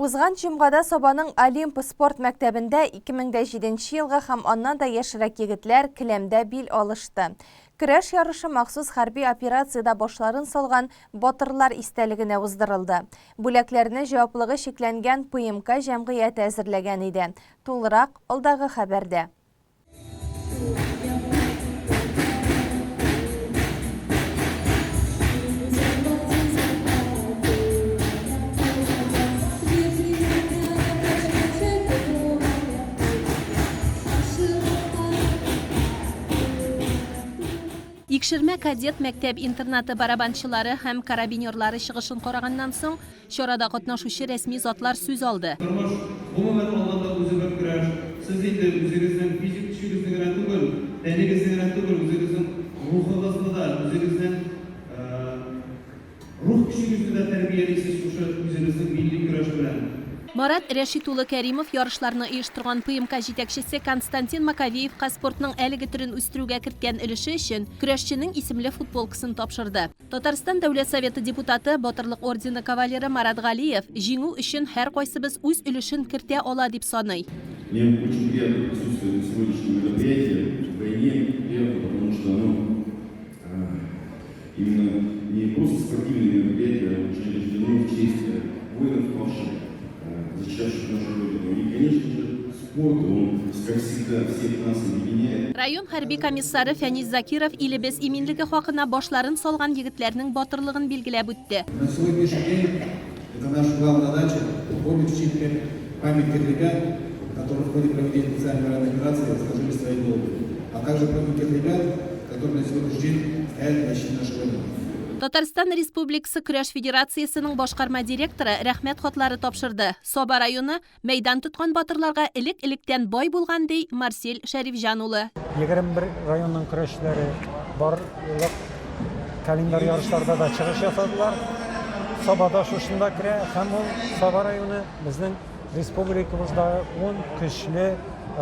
Узган җомгада Собаның Олимп спорт мәктәбендә 2007 елга һәм аннан да яшьрәк егетләр келәмдә бил алышты. Көрәш ярышы махсус хәрби операциядә башларын салган батырлар истәлегенә уздырылды. Бүләкләрне җаваплыгы шикләнгән ПМК җәмгыяте әзерләгән иде. Тулырак алдагы хәбәрдә. Икшермә кадет мәктәп интернаты барабанчылары һәм карабинерлары чыгышын караганнан соң, чарада катнашучы рәсми затлар сүз алды. Гомумән алганда үзе бер көрәш. Сез инде үзегезнең физик көчегезне генә түгел, тәнегезне генә түгел, үзегезнең рухыгызны да, үзегезнең рух көчегезне дә тәрбиялисез шушы үзегезнең милли көрәш белән. Марат Рәшит улы Кәримов ярышларны оештырган ПМК җитәкчесе Константин Маковеевка спортның әлеге төрен үстерүгә керткән өлеше өчен көрәшченең исемле футболкасын тапшырды. Татарстан Дәүләт Советы депутаты, Батырлык ордены кавалеры Марат Галиев җиңү өчен һәр кайсыбыз үз өлешен кертә ала дип саный. Мне очень приятно присутствовать на сегодняшнем мероприятии вдвойне приятно, потому что именно не просто спортивное мероприятие, а очень рождено в честь воинов павших, защищавших нашу родину. И, конечно же, спорт, он, как всегда, всех нас объединяет. Район хәрби комиссары Фәниз Закиров илебез иминлеге хакына башларын салган егетләрнең батырлыгын билгеләп үтте. На сегодняшний день это наша главная задача – помнить память тех ребят, которые в ходе проведения специальной военной операции сложили свои головы. А также помнить тех ребят, которые на сегодняшний день стоят в защите нашей родины. Татарстан Республикасы Көрәш Федерациясының башкарма директоры рәхмәт хатлары тапшырды. Соба районы мәйдан тоткан батырларга элек-электән бай булган ди Марсель Шәрифҗан улы. 21 районның көрәшчеләре барлык календар ярышларда да чыгыш ясадылар. Собада шушында керә һәм ул Соба районы безнең республикабызда 10 көчле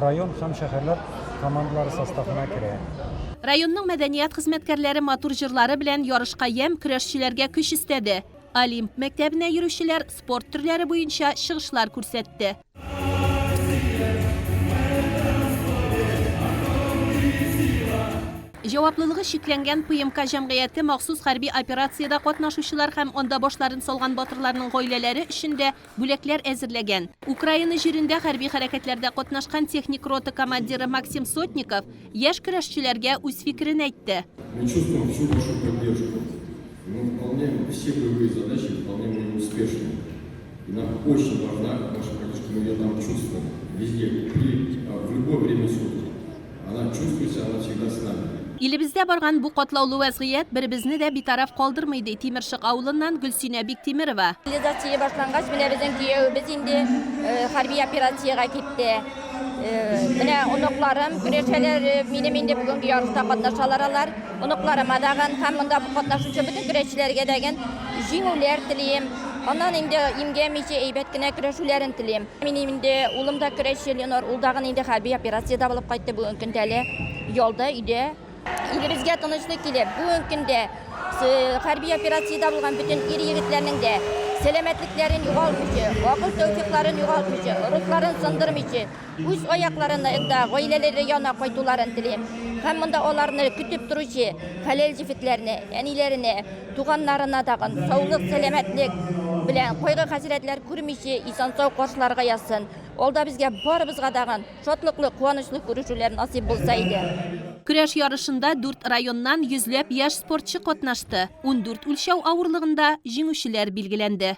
район һәм шәһәрләр командалары составына керә. Районның мәдәният хезмәткәрләре матур җырлары белән ярышка ям көрәшчеләргә көч истәде. Олимп мәктәбенә йөрүчеләр спорт төрләре буенча чыгышлар күрсәтте. Җаваплылыгы шикләнгән ПМК җәмгыяте махсус хәрби операциядә катнашучылар һәм анда башларын салган батырларның гаиләләре өчен дә бүләкләр әзерләгән. Украина җирендә хәрби хәрәкәтләрдә катнашкан техник рота командиры Максим Сотников яшь көрәшчеләргә үз фикерен әйтте. Мы чувствуем всю вашу поддержку. Мы выполняем все боевые задачи, выполняем ее успешно. И нам очень важна ваша поддержка, мы ее там чувствуем. Везде, в любое время суток. Она чувствуется, она всегда с нами. Илебездә барган бу катлаулы вазгыять беребезне дә битараф калдырмый ди Тимершык авылыннан Гөлсинә Биктимирова. Мобилизация башлангач, менә безнең кияүбез инде хәрби операциягә китте. Менә оныкларым, көрәшчеләр минем инде бүген ярышта катнашалар алар. Оныкларыма даган һәм монда катнашучы бөтен көрәшчеләргә дәгән җиңүләр телим. Аннан инде имгәмичә әйбәт кенә көрәшүләрен телим. Минем инде улым да көрәшче Ленор, ул даган инде хәрби операциядә булып кайтты бүген көндә әле. Ялда өйдә. Илебезгә тынычлык килеп, бүген көндә хәрби операциядә булган бөтен ир-егетләрнең дә сәламәтлекләрен югалтмыйча, акыл тәүфикларын югалтмыйча, рухларын сындырмыйча, үз аякларында гаиләләре янына кайтуларын телим. Һәм монда аларны көтеп торучы хәләл җифетләрне, әниләренә, туганнарына даган саулык, сәламәтлек белән кайгы хәсрәтләр күрмичә исән-сау каршыларга язсын. Ул да безгә барыбызга даган шатлыклы, куанычлы күрешүләр насыйп булса иде. Көрәш ярышында 4 районнан йөзләп яшь спортчы катнашты. 14 үлчәү авырлыгында җиңүчеләр билгеләнде.